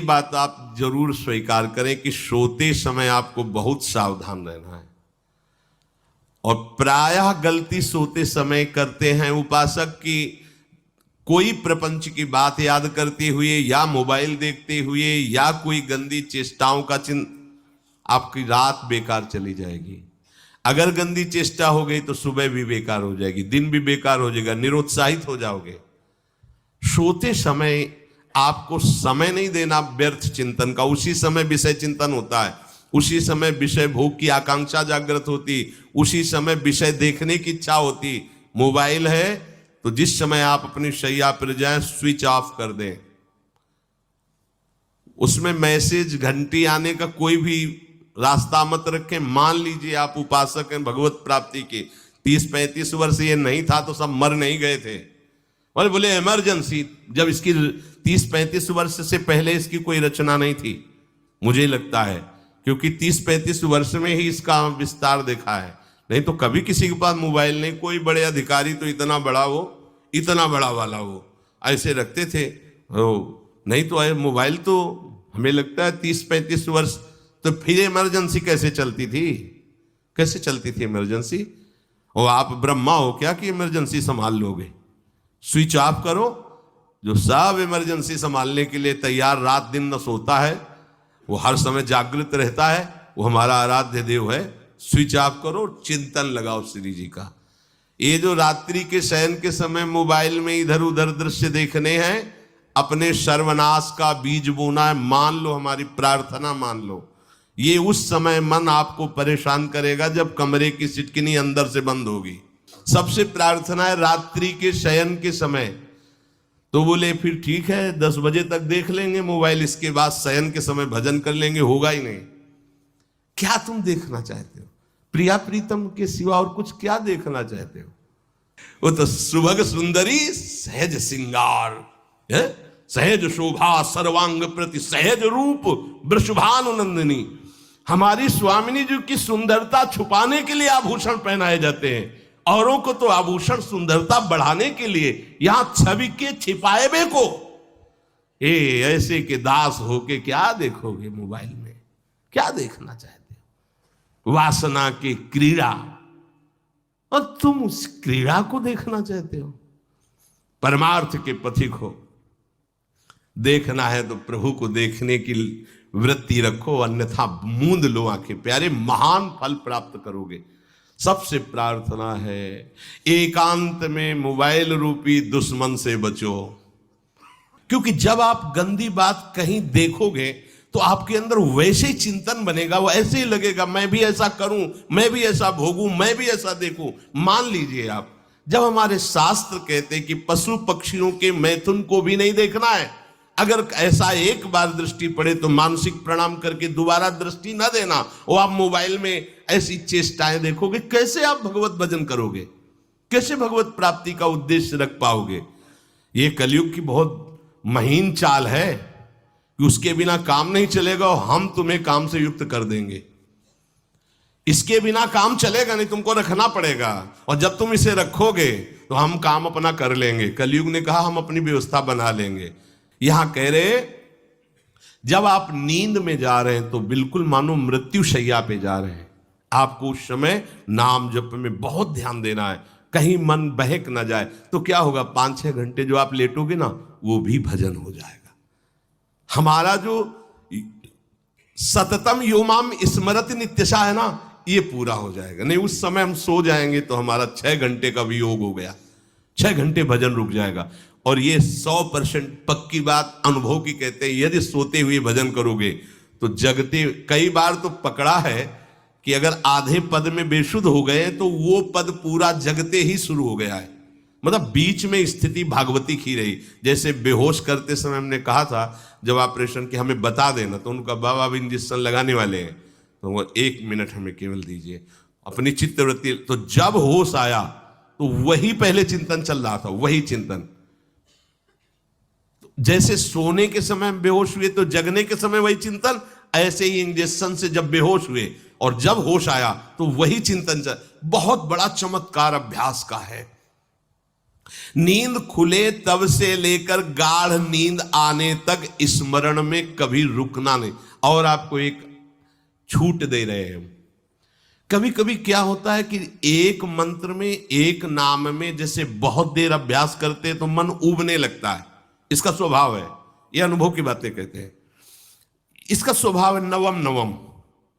बात आप जरूर स्वीकार करें कि सोते समय आपको बहुत सावधान रहना है। और प्रायः गलती सोते समय करते हैं उपासक की कोई प्रपंच की बात याद करते हुए या मोबाइल देखते हुए या कोई गंदी चेष्टाओं का आपकी रात बेकार चली जाएगी। अगर गंदी चेष्टा हो गई तो सुबह भी बेकार हो जाएगी, दिन भी बेकार हो जाएगा, निरुत्साहित हो जाओगे। सोते समय आपको समय नहीं देना व्यर्थ चिंतन का। उसी समय विषय चिंतन होता है, उसी समय विषय भोग की आकांक्षा जागृत होती, उसी समय विषय देखने की इच्छा होती। मोबाइल है तो जिस समय आप अपनी शैया पर जाएं स्विच ऑफ कर दें। उसमें मैसेज घंटी आने का कोई भी रास्ता मत रखें। मान लीजिए आप उपासक हैं भगवत प्राप्ति के, 30-35 वर्ष ये नहीं था तो सब मर नहीं गए थे। और बोले इमरजेंसी, जब इसकी 30-35 वर्ष से पहले इसकी कोई रचना नहीं थी, मुझे लगता है, क्योंकि 30-35 वर्ष में ही इसका विस्तार देखा है। नहीं तो कभी किसी के पास मोबाइल नहीं। कोई बड़े अधिकारी तो इतना बड़ा वो, इतना बड़ा वाला वो ऐसे रखते थे। नहीं तो मोबाइल तो हमें लगता है 30-35 वर्ष। तो फिर इमरजेंसी कैसे चलती थी? कैसे चलती थी इमरजेंसी? और आप ब्रह्मा हो क्या कि इमरजेंसी संभाल लोगे? स्विच ऑफ करो। जो सब इमरजेंसी संभालने के लिए तैयार, रात दिन न सोता है, वो हर समय जागृत रहता है, वो हमारा आराध्य देव है। स्विच ऑफ करो, चिंतन लगाओ श्री जी का। ये जो रात्रि के शयन के समय मोबाइल में इधर उधर दृश्य देखने हैं, अपने सर्वनाश का बीज बोना है। मान लो, हमारी प्रार्थना मान लो, ये उस समय मन आपको परेशान करेगा जब कमरे की सिटकिनी अंदर से बंद होगी। सबसे प्रार्थना है रात्रि के शयन के समय। तो बोले फिर ठीक है 10 बजे तक देख लेंगे मोबाइल, इसके बाद शयन के समय भजन कर लेंगे। होगा ही नहीं। क्या तुम देखना चाहते हो? प्रिया प्रीतम के सिवा और कुछ क्या देखना चाहते हो? वो तो सुभग सुंदरी सहज सिंगार है, सहज शोभा सर्वांग प्रति सहज रूप वृषभानुनंदिनी। हमारी स्वामिनी जी की सुंदरता छुपाने के लिए आभूषण पहनाए जाते हैं, औरों को तो आभूषण सुंदरता बढ़ाने के लिए। यहां छवि के छिपाए को ऐसे के दास होके क्या देखोगे मोबाइल में? क्या देखना चाहते हो? वासना की क्रीड़ा, और तुम उस क्रीड़ा को देखना चाहते हो? परमार्थ के पथिक हो। देखना है तो प्रभु को देखने की वृत्ति रखो, अन्यथा मूंद लो आंखें। प्यारे, महान फल प्राप्त करोगे। सबसे प्रार्थना है एकांत में मोबाइल रूपी दुश्मन से बचो। क्योंकि जब आप गंदी बात कहीं देखोगे तो आपके अंदर वैसे ही चिंतन बनेगा, वो ऐसे ही लगेगा मैं भी ऐसा करूं, मैं भी ऐसा भोगूं, मैं भी ऐसा देखूं। मान लीजिए आप, जब हमारे शास्त्र कहते हैं कि पशु पक्षियों के मैथुन को भी नहीं देखना है, अगर ऐसा एक बार दृष्टि पड़े तो मानसिक प्रणाम करके दोबारा दृष्टि न देना। और आप मोबाइल में ऐसी चेष्टाएं देखोगे, कैसे आप भगवत भजन करोगे? कैसे भगवत प्राप्ति का उद्देश्य रख पाओगे? ये कलयुग की बहुत महीन चाल है कि उसके बिना काम नहीं चलेगा और हम तुम्हें काम से युक्त कर देंगे। इसके बिना काम चलेगा नहीं, तुमको रखना पड़ेगा। और जब तुम इसे रखोगे तो हम काम अपना कर लेंगे। कलयुग ने कहा हम अपनी व्यवस्था बना लेंगे। यहां कह रहे जब आप नींद में जा रहे हैं तो बिल्कुल मानो मृत्यु शैया पे जा रहे हैं। आपको उस समय नाम जप में बहुत ध्यान देना है, कहीं मन बहक ना जाए। तो क्या होगा, 5-6 घंटे जो आप लेटोगे ना, वो भी भजन हो जाएगा। हमारा जो सततम योमाम स्मरति नित्यशा है ना, ये पूरा हो जाएगा। नहीं, उस समय हम सो जाएंगे तो हमारा 6 घंटे का वियोग हो गया, 6 घंटे भजन रुक जाएगा। और ये 100% पक्की बात अनुभव की कहते हैं। यदि सोते हुए भजन करोगे तो जगते, कई बार तो पकड़ा है कि अगर आधे पद में बेशुद्ध हो गए तो वो पद पूरा जगते ही शुरू हो गया है। मतलब बीच में स्थिति भागवती की रही। जैसे बेहोश करते समय हमने कहा था जब ऑपरेशन के हमें बता देना, तो उनका बाबा अब इंजेक्शन लगाने वाले हैं तो वो 1 मिनट हमें केवल दीजिए, अपनी चित्तवृत्ति। तो जब होश आया तो वही पहले चिंतन चल रहा था, वही चिंतन। जैसे सोने के समय बेहोश हुए तो जगने के समय वही चिंतन, ऐसे ही इंजेक्शन से जब बेहोश हुए और जब होश आया तो वही चिंतन चल। बहुत बड़ा चमत्कार अभ्यास का है। नींद खुले तब से लेकर गाढ़ नींद आने तक स्मरण में कभी रुकना नहीं। और आपको एक छूट दे रहे हैं। कभी कभी क्या होता है कि एक मंत्र में, एक नाम में जैसे बहुत देर अभ्यास करते हैं तो मन उबने लगता है। इसका स्वभाव है, ये अनुभव की बातें कहते हैं। इसका स्वभाव है नवम नवम,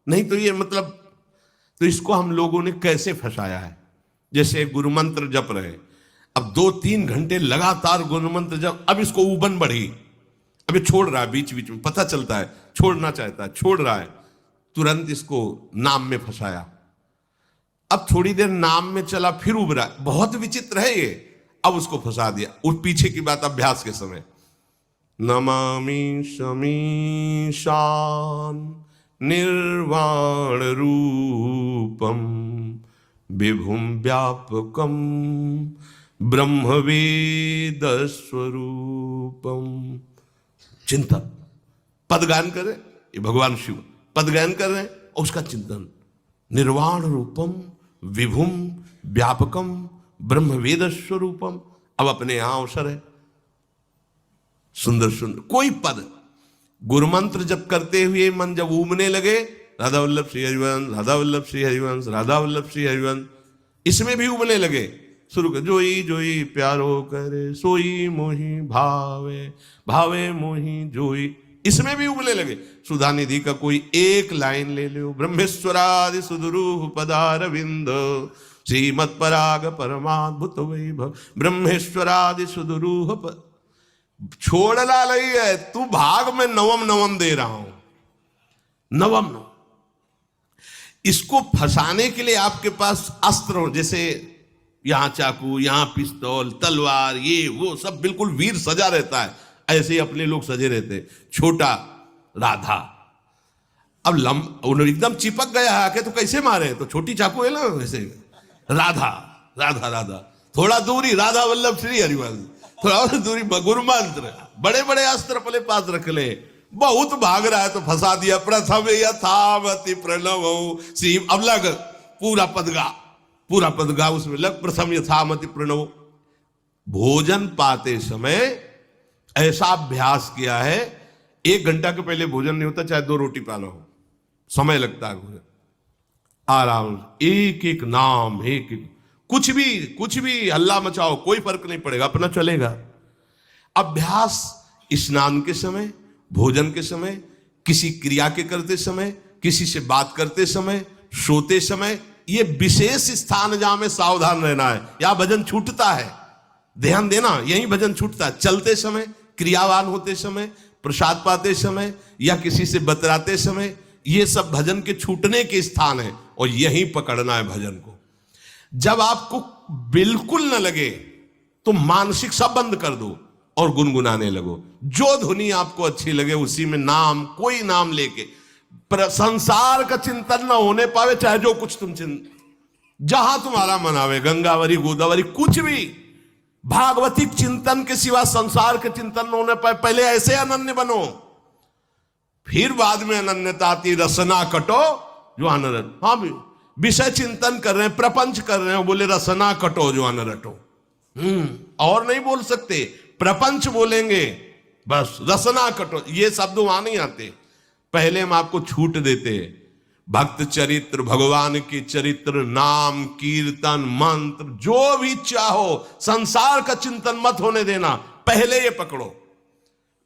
नहीं तो ये मतलब, तो इसको हम लोगों ने कैसे फंसाया है। जैसे गुरु मंत्र जप रहे, अब 2-3 घंटे लगातार गुरु मंत्र जप, अब इसको उबन बढ़ी, अब ये छोड़ रहा है, बीच बीच में पता चलता है छोड़ना चाहता है, छोड़ रहा है, तुरंत इसको नाम में फंसाया। अब थोड़ी देर नाम में चला, फिर उब रहा है, बहुत विचित्र है ये, अब उसको फंसा दिया। उस पीछे की बात अभ्यास के समय, नमामि शमीशान निर्वाण रूपम विभुम व्यापकम ब्रह्मवेद स्वरूपम। चिंतन, पदगान कर रहे, ये भगवान शिव पदगान कर रहे हैं, और उसका चिंतन, निर्वाण रूपम विभुम व्यापकम ब्रह्मवेद स्वरूपम। अब अपने यहां अवसर है, सुंदर सुंदर कोई पद गुरु मंत्र जब करते हुए मन जब उमने लगे, राधा वल्लभ श्री हरिवंश, राधा वल्लभ श्री हरिवंश, राधा वल्लभ श्री हरिवंश, इसमें भी उमने लगे, शुरू कर, जोई जोई प्यारो करे सोई मोही भावे, भावे मोही जोई, इसमें भी उबले लगे। सुधा निधि का कोई एक लाइन ले लो, ब्रह्मेश्वरादि सुदुरूह पदारविंद श्रीमत् पराग परमाद्भुत वैभव, ब्रह्मेश्वरादि सुदुरूह छोड़ना नहीं है, तू भाग में नवम नवम दे रहा हूं, नवम नवम। इसको फंसाने के लिए आपके पास अस्त्र हो, जैसे यहां चाकू, यहां पिस्तौल, तलवार, ये वो सब बिल्कुल वीर सजा रहता है, ऐसे ही अपने लोग सजे रहते। छोटा राधा, अब एकदम चिपक गया आके तो कैसे मारे, तो छोटी चाकू है ना वैसे, राधा राधा राधा, थोड़ा दूरी राधा वल्लभ श्री हरिवंश, थोड़ा और दूरी गुरु मंत्र, बड़े बड़े अस्त्र अपने पास रख ले, बहुत भाग रहा है तो फंसा दिया। प्रथम यथावति प्रणव श्री, अब लग पूरा पदगा उसमें लग, प्रथम यथामति प्रणव। भोजन पाते समय ऐसा अभ्यास किया है, 1 घंटा के पहले भोजन नहीं होता, चाहे 2 रोटी पाना हो, समय लगता है भोजन, आराम, एक एक नाम, एक एक, कुछ भी हल्ला मचाओ, कोई फर्क नहीं पड़ेगा, अपना चलेगा। अभ्यास स्नान के समय, भोजन के समय, किसी क्रिया के करते समय, किसी से बात करते समय, सोते समय, ये विशेष स्थान जहां में सावधान रहना है। यहां भजन छूटता है, ध्यान देना, यही भजन छूटता है। चलते समय, क्रियावान होते समय, प्रसाद पाते समय, या किसी से बतराते समय, ये सब भजन के छूटने के स्थान है, और यहीं पकड़ना है भजन को। जब आपको बिल्कुल न लगे तो मानसिक सब बंद कर दो और गुनगुनाने लगो, जो धुनी आपको अच्छी लगे उसी में नाम, कोई नाम लेके, संसार का चिंतन न होने पावे, चाहे जो कुछ तुम जहां तुम्हारा मन आवे, गंगावरी गोदावरी, कुछ भी भागवतिक चिंतन के सिवा संसार के चिंतन न होने पाए, पहले ऐसे अनन्य बनो, फिर बाद में अनन्यता आती, रसना कटो जो अनरट। हाँ भी विषय चिंतन कर रहे हैं, प्रपंच कर रहे हैं, बोले रसना कटो जो अनरटो, और नहीं बोल सकते, प्रपंच बोलेंगे बस, रसना कटो, ये शब्द वहां नहीं आते। पहले हम आपको छूट देते, भक्त चरित्र, भगवान के चरित्र, नाम, कीर्तन, मंत्र, जो भी चाहो, संसार का चिंतन मत होने देना, पहले ये पकड़ो,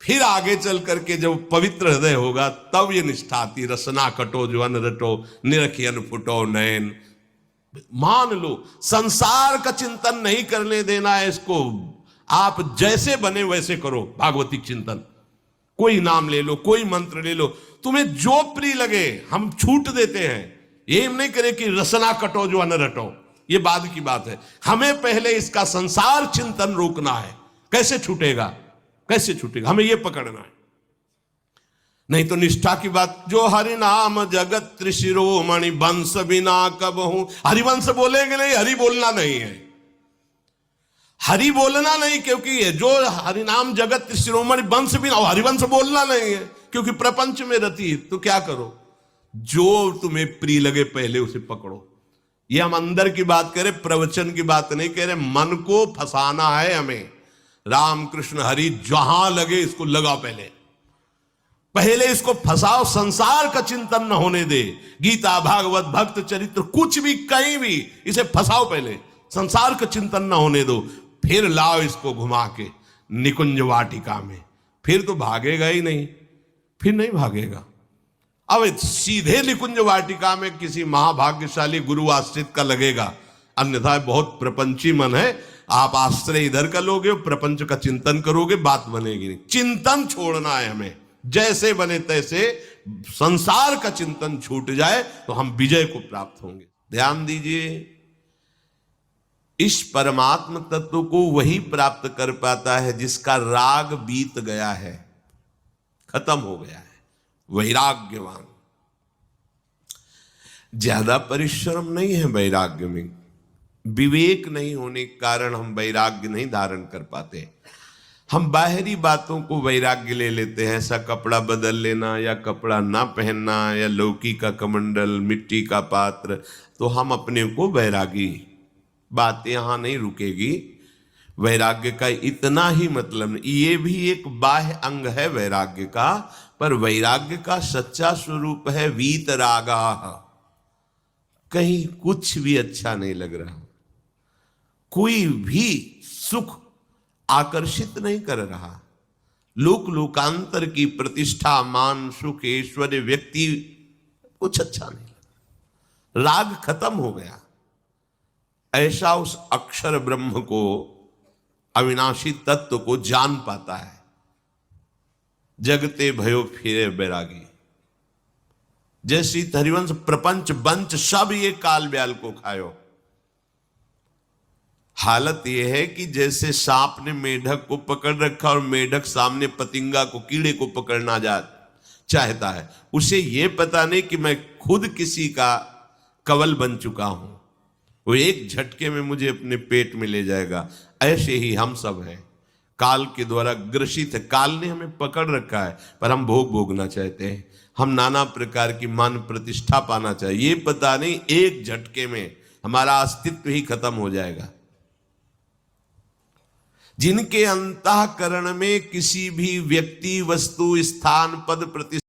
फिर आगे चल करके जब पवित्र हृदय होगा तब ये निष्ठा आती, रसना कटो जो अन रटो, निरखियन फुटो नयन। मान लो संसार का चिंतन नहीं करने देना है इसको, आप जैसे बने वैसे करो भागवतिक चिंतन, कोई नाम ले लो, कोई मंत्र ले लो, तुम्हें जो प्रिय लगे, हम छूट देते हैं। ये नहीं करे कि रसना कटो जो अन रटो, ये बाद की बात है, हमें पहले इसका संसार चिंतन रोकना है। कैसे छूटेगा, कैसे छूटेगा, हमें यह पकड़ना है, नहीं तो निष्ठा की बात। जो हरि नाम जगत त्रिशिरोमणि वंश बिना कब हूं, हरिवंश बोलेंगे नहीं, हरि बोलना नहीं है, हरि बोलना नहीं, क्योंकि जो हरिनाम जगत त्रिशिरोमणि वंश बिना, हरिवंश बोलना नहीं है, क्योंकि प्रपंच में रति। तो क्या करो, जो तुम्हें प्रिय लगे पहले उसे पकड़ो, ये हम अंदर की बात करें, प्रवचन की बात नहीं कह रहे। मन को फंसाना है हमें। राम कृष्ण हरि जहां लगे इसको लगाओ, पहले इसको फंसाओ, संसार का चिंतन न होने दे। गीता भागवत भक्त चरित्र कुछ भी कहीं भी इसे फंसाओ, पहले संसार का चिंतन न होने दो, फिर लाओ इसको घुमा के निकुंज वाटिका में। फिर तो भागेगा ही नहीं, फिर नहीं भागेगा। अब सीधे निकुंज वाटिका में किसी महाभाग्यशाली गुरु आश्रित का लगेगा, अन्यथा बहुत प्रपंची मन है। आप आश्रय इधर का लोगे, प्रपंच का चिंतन करोगे, बात बनेगी नहीं। चिंतन छोड़ना है हमें, जैसे बने तैसे संसार का चिंतन छूट जाए तो हम विजय को प्राप्त होंगे। ध्यान दीजिए, इस परमात्म तत्व को वही प्राप्त कर पाता है जिसका राग बीत गया है, खत्म हो गया है, वैराग्यवान। ज्यादा परिश्रम नहीं है वैराग्य में, विवेक नहीं होने के कारण हम वैराग्य नहीं धारण कर पाते। हम बाहरी बातों को वैराग्य ले लेते हैं, ऐसा कपड़ा बदल लेना या कपड़ा ना पहनना या लौकी का कमंडल, मिट्टी का पात्र, तो हम अपने को वैरागी। बात यहां नहीं रुकेगी। वैराग्य का इतना ही मतलब नहीं, ये भी एक बाह्य अंग है वैराग्य का, पर वैराग्य का सच्चा स्वरूप है वीतरागा। कहीं कुछ भी अच्छा नहीं लग रहा, कोई भी सुख आकर्षित नहीं कर रहा, लोक लोकांतर की प्रतिष्ठा, मान, सुख, ऐश्वर्य, व्यक्ति, कुछ अच्छा नहीं। राग खत्म हो गया। ऐसा उस अक्षर ब्रह्म को, अविनाशी तत्व को जान पाता है। जगते भयो फिरे बैरागी। जैसी हरिवंश प्रपंच बंच सब ये काल ब्याल को खायो। हालत यह है कि जैसे सांप ने मेढक को पकड़ रखा और मेढक सामने पतिंगा को, कीड़े को पकड़ना चाहता है। उसे यह पता नहीं कि मैं खुद किसी का कवल बन चुका हूं, वो एक झटके में मुझे अपने पेट में ले जाएगा। ऐसे ही हम सब हैं, काल के द्वारा ग्रसित है। काल ने हमें पकड़ रखा है, पर हम भोग भोगना चाहते हैं। हम नाना प्रकार की मान प्रतिष्ठा पाना चाहिए, ये पता नहीं एक झटके में हमारा अस्तित्व ही खत्म हो जाएगा। जिनके अंतःकरण में किसी भी व्यक्ति, वस्तु, स्थान, पद, प्रतिष्ठा